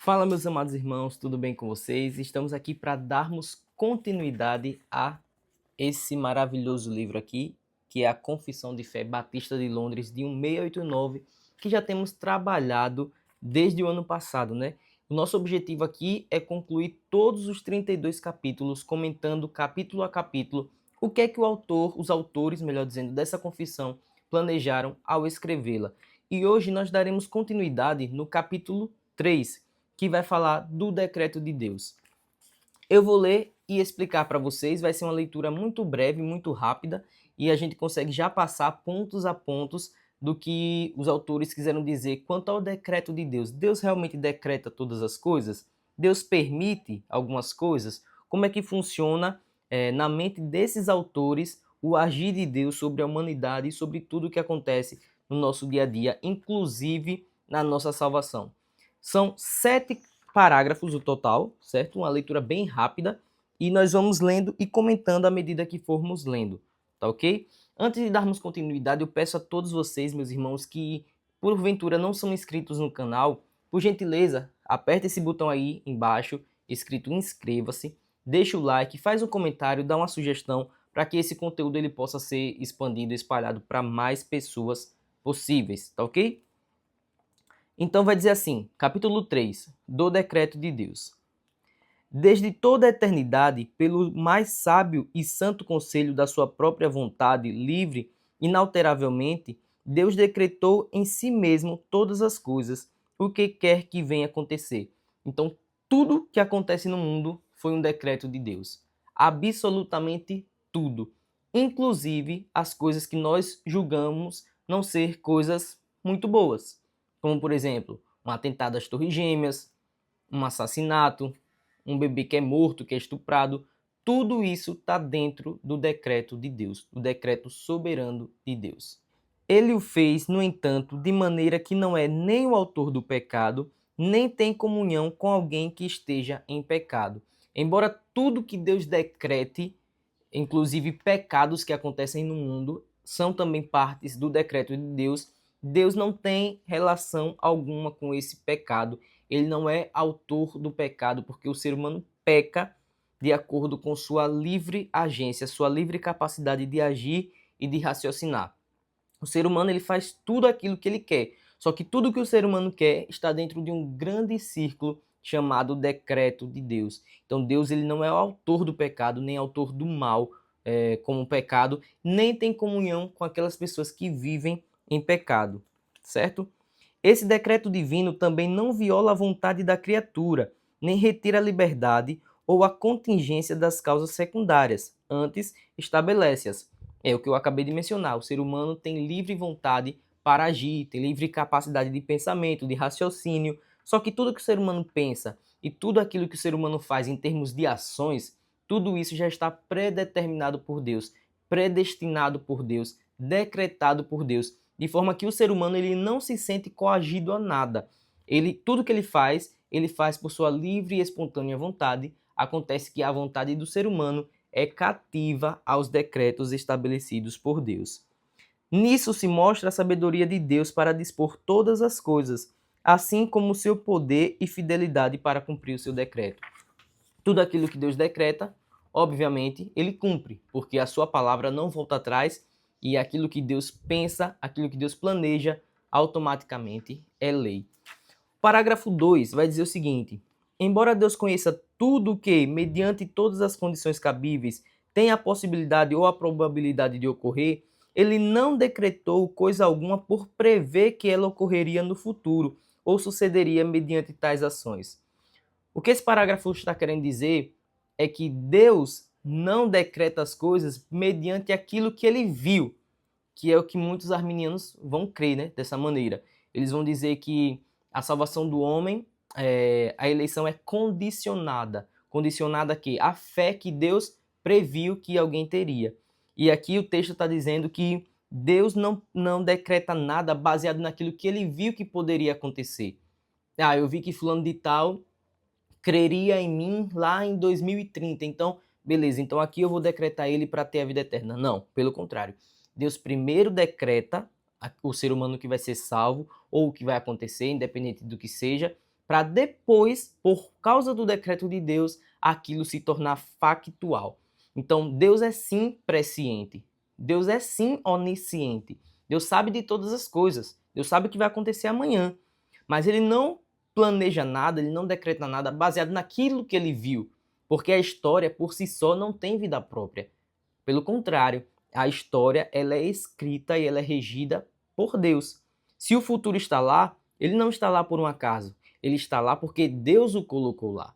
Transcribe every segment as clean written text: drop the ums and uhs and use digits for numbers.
Fala, meus amados irmãos, tudo bem com vocês? Estamos aqui para darmos continuidade a esse maravilhoso livro aqui, que é a Confissão de Fé Batista de Londres de 1689, que já temos trabalhado desde o ano passado, né? O nosso objetivo aqui é concluir todos os 32 capítulos, comentando capítulo a capítulo o que é que os autores, melhor dizendo, dessa confissão planejaram ao escrevê-la. E hoje nós daremos continuidade no capítulo 3, que vai falar do decreto de Deus. Eu vou ler e explicar para vocês, vai ser uma leitura muito breve, muito rápida, e a gente consegue já passar pontos a pontos do que os autores quiseram dizer quanto ao decreto de Deus. Deus realmente decreta todas as coisas? Deus permite algumas coisas? Como é que funciona na mente desses autores o agir de Deus sobre a humanidade e sobre tudo o que acontece no nosso dia a dia, inclusive na nossa salvação? São 7 parágrafos o total, certo? Uma leitura bem rápida e nós vamos lendo e comentando à medida que formos lendo, tá ok? Antes de darmos continuidade, eu peço a todos vocês, meus irmãos, que porventura não são inscritos no canal, por gentileza, aperta esse botão aí embaixo, escrito inscreva-se, deixa o like, faz um comentário, dá uma sugestão para que esse conteúdo ele possa ser expandido, espalhado para mais pessoas possíveis, tá ok? Então vai dizer assim, capítulo 3, do decreto de Deus. Desde toda a eternidade, pelo mais sábio e santo conselho da sua própria vontade, livre, inalteravelmente, Deus decretou em si mesmo todas as coisas, o que quer que venha acontecer. Então, tudo que acontece no mundo foi um decreto de Deus. Absolutamente tudo. Inclusive as coisas que nós julgamos não ser coisas muito boas. Como, por exemplo, um atentado às Torres Gêmeas, um assassinato, um bebê que é morto, que é estuprado. Tudo isso está dentro do decreto de Deus, do decreto soberano de Deus. Ele o fez, no entanto, de maneira que não é nem o autor do pecado, nem tem comunhão com alguém que esteja em pecado. Embora tudo que Deus decrete, inclusive pecados que acontecem no mundo, são também partes do decreto de Deus, Deus não tem relação alguma com esse pecado. Ele não é autor do pecado, porque o ser humano peca de acordo com sua livre agência, sua livre capacidade de agir e de raciocinar. O ser humano ele faz tudo aquilo que ele quer, só que tudo que o ser humano quer está dentro de um grande círculo chamado decreto de Deus. Então Deus ele não é o autor do pecado, nem autor do mal como pecado, nem tem comunhão com aquelas pessoas que vivem em pecado, certo? Esse decreto divino também não viola a vontade da criatura, nem retira a liberdade ou a contingência das causas secundárias, antes estabelece-as. É o que eu acabei de mencionar, o ser humano tem livre vontade para agir, tem livre capacidade de pensamento, de raciocínio, só que tudo que o ser humano pensa e tudo aquilo que o ser humano faz em termos de ações, tudo isso já está predeterminado por Deus, predestinado por Deus, decretado por Deus, de forma que o ser humano ele não se sente coagido a nada. Tudo que ele faz por sua livre e espontânea vontade. Acontece que a vontade do ser humano é cativa aos decretos estabelecidos por Deus. Nisso se mostra a sabedoria de Deus para dispor todas as coisas, assim como o seu poder e fidelidade para cumprir o seu decreto. Tudo aquilo que Deus decreta, obviamente, ele cumpre, porque a sua palavra não volta atrás e aquilo que Deus pensa, aquilo que Deus planeja, automaticamente é lei. Parágrafo 2 vai dizer o seguinte: embora Deus conheça tudo o que, mediante todas as condições cabíveis, tem a possibilidade ou a probabilidade de ocorrer, ele não decretou coisa alguma por prever que ela ocorreria no futuro ou sucederia mediante tais ações. O que esse parágrafo está querendo dizer é que Deus não decreta as coisas mediante aquilo que ele viu, que é o que muitos arminianos vão crer, né, dessa maneira. Eles vão dizer que a salvação do homem, a eleição é condicionada. Condicionada a quê? A fé que Deus previu que alguém teria. E aqui o texto está dizendo que Deus não decreta nada baseado naquilo que ele viu que poderia acontecer. Ah, eu vi que fulano de tal creria em mim lá em 2030. Então, beleza, então aqui eu vou decretar ele para ter a vida eterna. Não, pelo contrário. Deus primeiro decreta o ser humano que vai ser salvo ou o que vai acontecer, independente do que seja, para depois, por causa do decreto de Deus, aquilo se tornar factual. Então, Deus é sim presciente. Deus é sim onisciente. Deus sabe de todas as coisas. Deus sabe o que vai acontecer amanhã. Mas ele não planeja nada, ele não decreta nada baseado naquilo que ele viu. Porque a história, por si só, não tem vida própria. Pelo contrário, a história ela é escrita e ela é regida por Deus. Se o futuro está lá, ele não está lá por um acaso. Ele está lá porque Deus o colocou lá.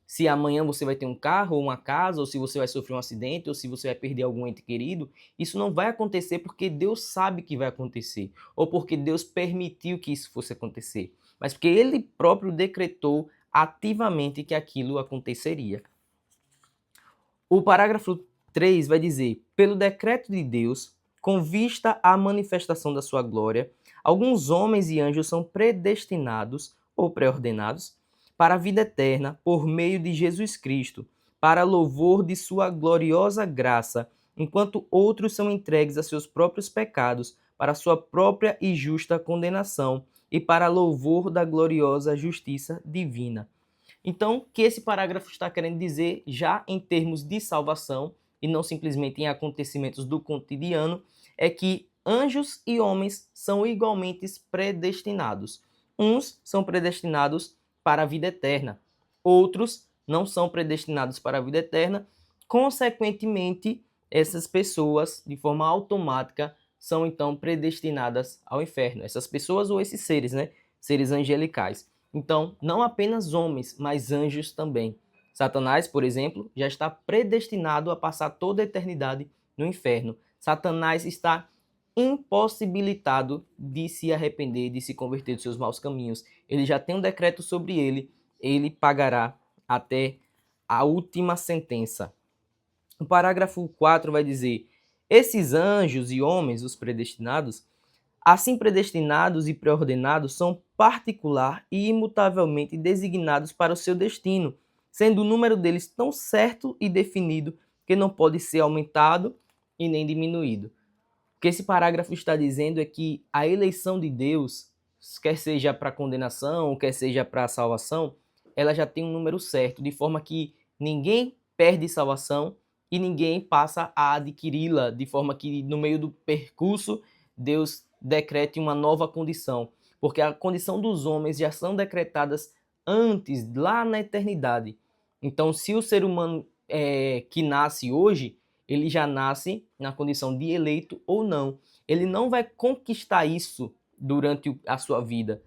Se amanhã você vai ter um carro ou uma casa, ou se você vai sofrer um acidente, ou se você vai perder algum ente querido, isso não vai acontecer porque Deus sabe que vai acontecer, ou porque Deus permitiu que isso fosse acontecer, mas porque Ele próprio decretou ativamente que aquilo aconteceria. O parágrafo 3 vai dizer: pelo decreto de Deus, com vista à manifestação da sua glória, alguns homens e anjos são predestinados ou pré-ordenados para a vida eterna por meio de Jesus Cristo, para louvor de sua gloriosa graça, enquanto outros são entregues a seus próprios pecados, para sua própria e justa condenação e para louvor da gloriosa justiça divina. Então, o que esse parágrafo está querendo dizer, já em termos de salvação, e não simplesmente em acontecimentos do cotidiano, é que anjos e homens são igualmente predestinados. Uns são predestinados para a vida eterna, outros não são predestinados para a vida eterna. Consequentemente, essas pessoas, de forma automática, são então predestinadas ao inferno. Essas pessoas ou esses seres, né? Seres angelicais. Então, não apenas homens, mas anjos também. Satanás, por exemplo, já está predestinado a passar toda a eternidade no inferno. Satanás está impossibilitado de se arrepender, de se converter dos seus maus caminhos. Ele já tem um decreto sobre ele, ele pagará até a última sentença. O parágrafo 4 vai dizer: esses anjos e homens, os predestinados, assim predestinados e pré-ordenados, são particular e imutavelmente designados para o seu destino, sendo o número deles tão certo e definido que não pode ser aumentado e nem diminuído. O que esse parágrafo está dizendo é que a eleição de Deus, quer seja para condenação, quer seja para salvação, ela já tem um número certo, de forma que ninguém perde salvação e ninguém passa a adquiri-la, de forma que no meio do percurso Deus decrete uma nova condição, porque a condição dos homens já são decretadas antes, lá na eternidade. Então, se o ser humano que nasce hoje, ele já nasce na condição de eleito ou não. Ele não vai conquistar isso durante a sua vida,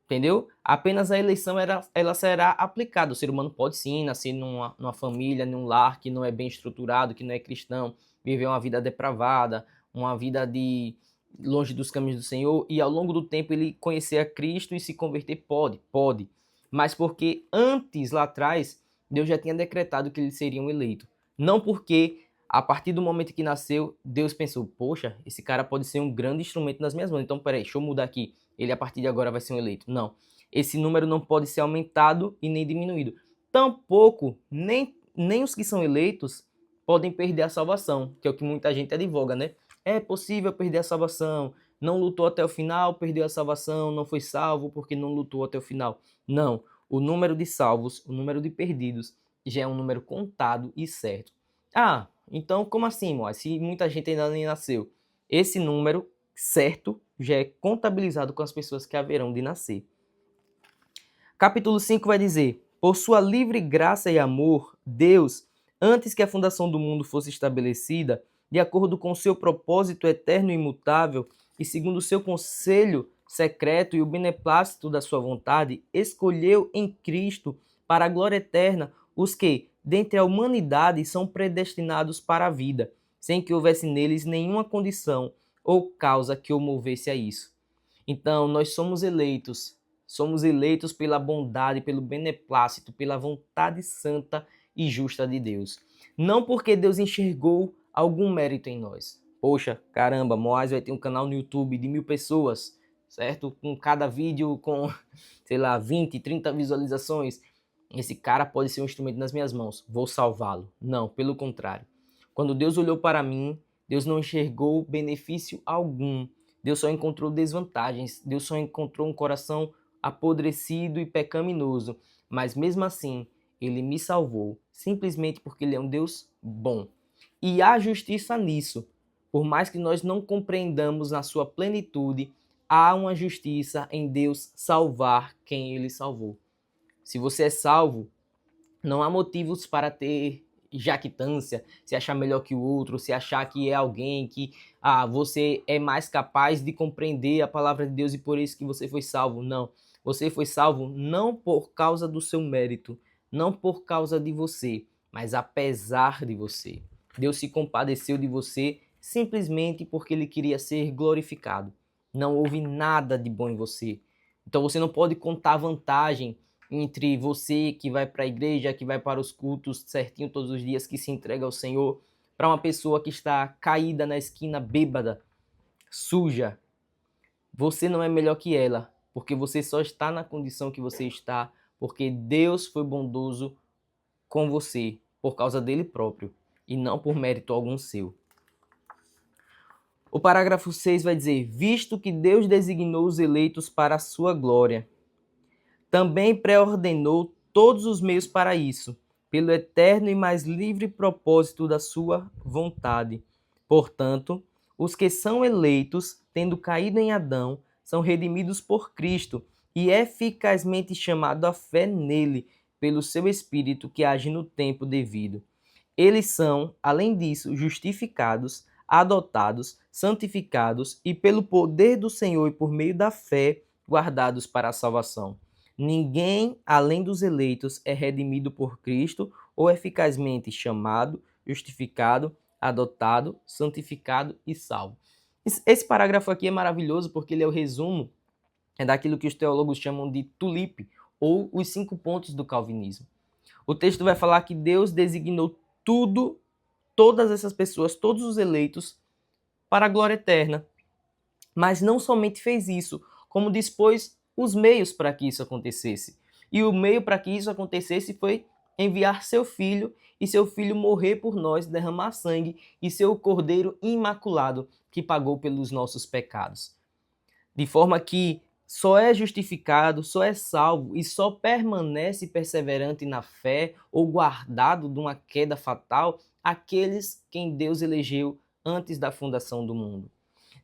entendeu? Apenas a eleição ela será aplicada. O ser humano pode sim nascer numa família, num lar que não é bem estruturado, que não é cristão, viver uma vida depravada, uma vida de longe dos caminhos do Senhor, e ao longo do tempo ele conhecer a Cristo e se converter, pode. Mas porque antes, lá atrás, Deus já tinha decretado que eles seriam eleitos. Não porque a partir do momento que nasceu, Deus pensou: poxa, esse cara pode ser um grande instrumento nas minhas mãos, então peraí, deixa eu mudar aqui, ele a partir de agora vai ser um eleito. Não, esse número não pode ser aumentado e nem diminuído. Tampouco, nem os que são eleitos podem perder a salvação, que é o que muita gente advoga, né? É possível perder a salvação, não lutou até o final, perdeu a salvação, não foi salvo porque não lutou até o final. Não, o número de salvos, o número de perdidos, já é um número contado e certo. Ah, então como assim, Moaz? Se muita gente ainda nem nasceu. Esse número certo já é contabilizado com as pessoas que haverão de nascer. Capítulo 5 vai dizer: por sua livre graça e amor, Deus, antes que a fundação do mundo fosse estabelecida, de acordo com o seu propósito eterno e imutável, e segundo o seu conselho secreto e o beneplácito da sua vontade, escolheu em Cristo para a glória eterna os que, dentre a humanidade, são predestinados para a vida, sem que houvesse neles nenhuma condição ou causa que o movesse a isso. Então, nós somos eleitos pela bondade, pelo beneplácito, pela vontade santa e justa de Deus. Não porque Deus enxergou algum mérito em nós. Poxa, caramba, Moaz vai ter um canal no YouTube de 1000 pessoas, certo? Com cada vídeo com, sei lá, 20, 30 visualizações. Esse cara pode ser um instrumento nas minhas mãos, vou salvá-lo. Não, pelo contrário. Quando Deus olhou para mim, Deus não enxergou benefício algum. Deus só encontrou desvantagens. Deus só encontrou um coração apodrecido e pecaminoso, mas mesmo assim ele me salvou, simplesmente porque ele é um Deus bom. E há justiça nisso. Por mais que nós não compreendamos na sua plenitude, há uma justiça em Deus salvar quem ele salvou. Se você é salvo, não há motivos para ter jactância, se achar melhor que o outro, se achar que é alguém que você é mais capaz de compreender a palavra de Deus e por isso que você foi salvo. Não. Você foi salvo não por causa do seu mérito, não por causa de você, mas apesar de você. Deus se compadeceu de você simplesmente porque ele queria ser glorificado. Não houve nada de bom em você. Então você não pode contar vantagem entre você que vai para a igreja, que vai para os cultos certinho todos os dias, que se entrega ao Senhor, para uma pessoa que está caída na esquina, bêbada, suja. Você não é melhor que ela, porque você só está na condição que você está, porque Deus foi bondoso com você, por causa dele próprio, e não por mérito algum seu. O parágrafo 6 vai dizer: visto que Deus designou os eleitos para a sua glória, também pré-ordenou todos os meios para isso, pelo eterno e mais livre propósito da sua vontade. Portanto, os que são eleitos, tendo caído em Adão, são redimidos por Cristo e eficazmente chamados à fé nele, pelo seu Espírito que age no tempo devido. Eles são, além disso, justificados, adotados, santificados e, pelo poder do Senhor e por meio da fé, guardados para a salvação. Ninguém, além dos eleitos, é redimido por Cristo ou eficazmente chamado, justificado, adotado, santificado e salvo. Esse parágrafo aqui é maravilhoso porque ele é o resumo daquilo que os teólogos chamam de tulipe, ou os 5 pontos do calvinismo. O texto vai falar que Deus designou tudo, todas essas pessoas, todos os eleitos, para a glória eterna. Mas não somente fez isso, como dispôs os meios para que isso acontecesse. E o meio para que isso acontecesse foi enviar seu filho, e seu filho morrer por nós, derramar sangue, e seu cordeiro imaculado, que pagou pelos nossos pecados. De forma que só é justificado, só é salvo e só permanece perseverante na fé ou guardado de uma queda fatal aqueles quem Deus elegeu antes da fundação do mundo.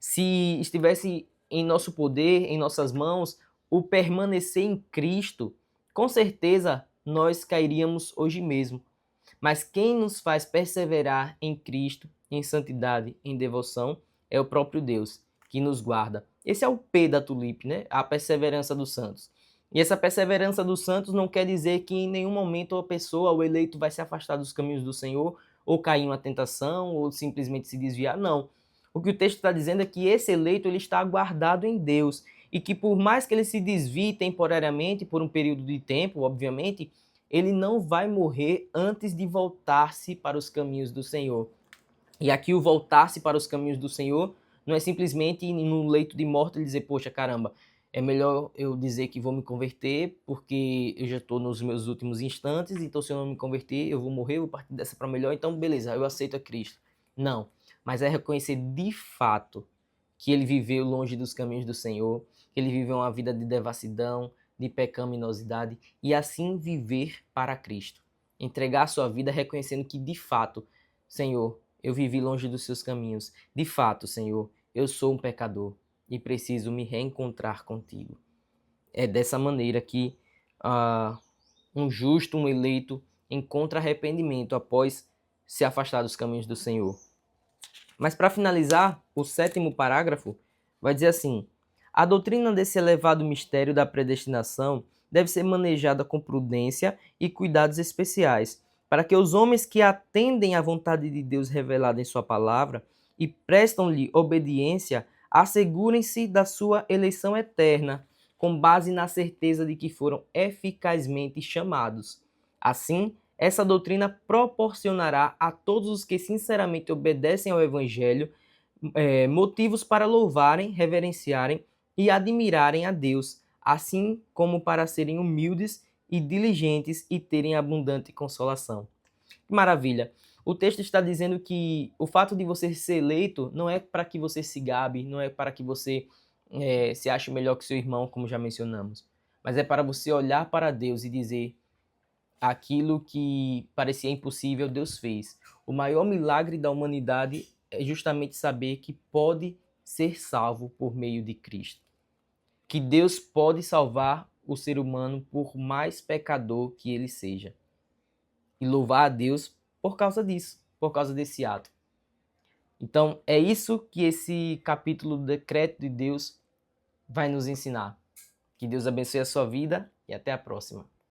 Se estivesse em nosso poder, em nossas mãos, o permanecer em Cristo, com certeza nós cairíamos hoje mesmo. Mas quem nos faz perseverar em Cristo, em santidade, em devoção, é o próprio Deus, que nos guarda. Esse é o P da tulipe, né? A perseverança dos santos. E essa perseverança dos santos não quer dizer que em nenhum momento a pessoa, o eleito, vai se afastar dos caminhos do Senhor, ou cair em uma tentação, ou simplesmente se desviar. Não. O que o texto está dizendo é que esse eleito ele está guardado em Deus, e que por mais que ele se desvie temporariamente, por um período de tempo, obviamente, ele não vai morrer antes de voltar-se para os caminhos do Senhor. E aqui o voltar-se para os caminhos do Senhor não é simplesmente no leito de morte ele dizer, poxa, caramba, é melhor eu dizer que vou me converter porque eu já estou nos meus últimos instantes, então se eu não me converter eu vou morrer, eu vou partir dessa para melhor, então beleza, eu aceito a Cristo. Não, mas é reconhecer de fato que ele viveu longe dos caminhos do Senhor, que ele viveu uma vida de devassidão, de pecaminosidade, e assim viver para Cristo. Entregar a sua vida reconhecendo que de fato, Senhor, eu vivi longe dos seus caminhos. De fato, Senhor, eu sou um pecador e preciso me reencontrar contigo. É dessa maneira que um justo, um eleito, encontra arrependimento após se afastar dos caminhos do Senhor. Mas para finalizar, o 7º parágrafo vai dizer assim: a doutrina desse elevado mistério da predestinação deve ser manejada com prudência e cuidados especiais, para que os homens que atendem à vontade de Deus revelada em sua palavra e prestam-lhe obediência assegurem-se da sua eleição eterna, com base na certeza de que foram eficazmente chamados. Assim, essa doutrina proporcionará a todos os que sinceramente obedecem ao Evangelho motivos para louvarem, reverenciarem e admirarem a Deus, assim como para serem humildes e diligentes e terem abundante consolação. Que maravilha! O texto está dizendo que o fato de você ser eleito não é para que você se gabe, não é para que você se ache melhor que seu irmão, como já mencionamos, mas é para você olhar para Deus e dizer: aquilo que parecia impossível, Deus fez. O maior milagre da humanidade é justamente saber que pode ser salvo por meio de Cristo. Que Deus pode salvar o ser humano por mais pecador que ele seja. E louvar a Deus por causa disso, por causa desse ato. Então, é isso que esse capítulo do decreto de Deus vai nos ensinar. Que Deus abençoe a sua vida e até a próxima.